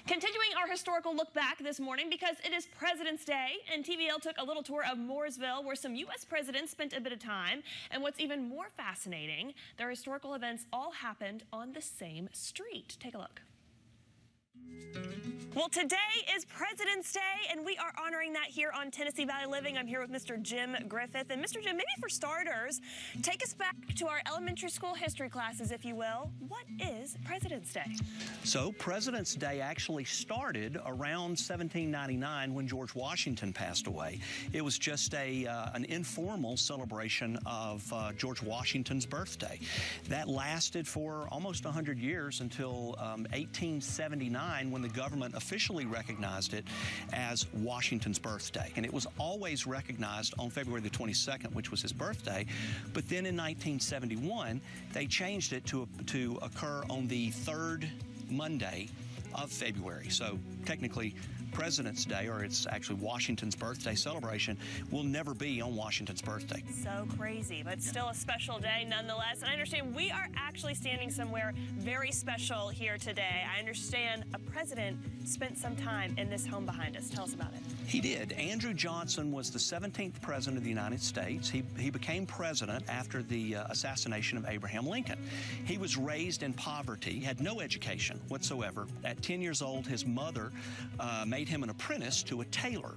Continuing our historical look back this morning because it is President's Day, and TVL took a little tour of Mooresville where some U.S. presidents spent a bit of time. And what's even more fascinating, their historical events all happened on the same street. Take a look. Well, today is President's Day, and we are honoring that here on Tennessee Valley Living. I'm here with Mr. Jim Griffith. And Mr. Jim, maybe for starters, take us back to our elementary school history classes, if you will. What is President's Day? So President's Day actually started around 1799 when George Washington passed away. It was just an informal celebration of George Washington's birthday. That lasted for almost 100 years until 1879 when the government officially recognized it as Washington's birthday. And it was always recognized on February the 22nd, which was his birthday. But then in 1971, they changed it to occur on the third Monday of February. So technically, President's Day, or it's actually Washington's birthday celebration, will never be on Washington's birthday. So crazy, but still a special day nonetheless. And I understand we are actually standing somewhere very special here today. I understand a president spent some time in this home behind us. Tell us about it. He did. Andrew Johnson was the 17th president of the United States. He became president after the assassination of Abraham Lincoln. He was raised in poverty, had no education whatsoever. At 10 years old, his mother made him an apprentice to a tailor.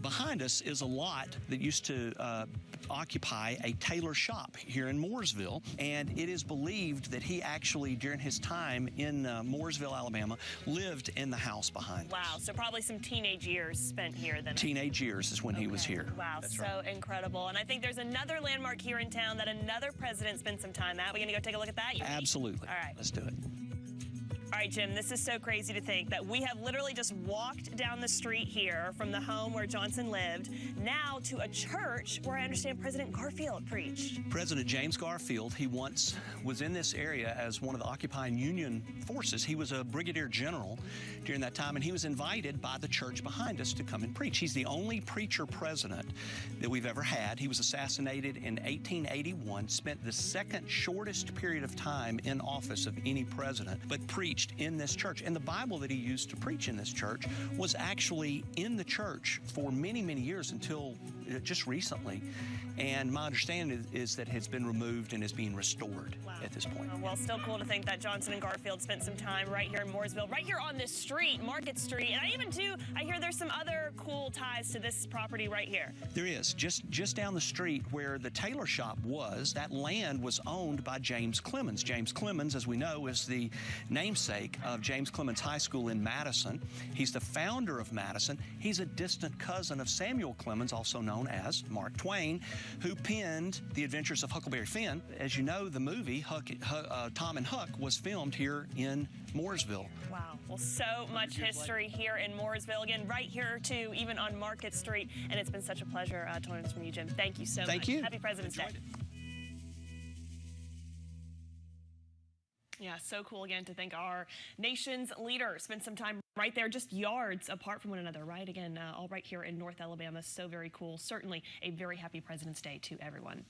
Behind us is a lot that used to occupy a tailor shop here in Mooresville, and it is believed that he actually, during his time in Mooresville, Alabama, lived in the house behind us. Wow, so probably some teenage years spent here then. Teenage years is when he was here. Wow, That's so right. incredible. And I think there's another landmark here in town that another president spent some time at. We're going to go take a look at that? Absolutely. All right. Let's do it. All right, Jim, this is so crazy to think that we have literally just walked down the street here from the home where Johnson lived, now to a church where I understand President Garfield preached. President James Garfield, he once was in this area as one of the occupying Union forces. He was a brigadier general during that time, and he was invited by the church behind us to come and preach. He's the only preacher president that we've ever had. He was assassinated in 1881, spent the second shortest period of time in office of any president, but preached in this church. And the Bible that he used to preach in this church was actually in the church for many, many years until just recently. And my understanding is that it's been removed and is being restored at this point. Well, still cool to think that Johnson and Garfield spent some time right here in Mooresville, right here on this street, Market Street. And I hear there's some other cool ties to this property right here. There is. Just down the street where the tailor shop was, that land was owned by James Clemens. James Clemens, as we know, is the namesake of James Clemens High School in Madison. He's the founder of Madison. He's a distant cousin of Samuel Clemens, also known as Mark Twain, who penned The Adventures of Huckleberry Finn. As you know, the movie Tom and Huck was filmed here in Mooresville. Wow. Well, so much history here in Mooresville. Again, right here, too, even on Market Street. And it's been such a pleasure to learn this from you, Jim. Thank you so much. Thank you. Happy President's Day. Yeah, so cool again to think our nation's leaders spent some time right there, just yards apart from one another, right? Again, all right here in North Alabama. So very cool. Certainly a very happy President's Day to everyone.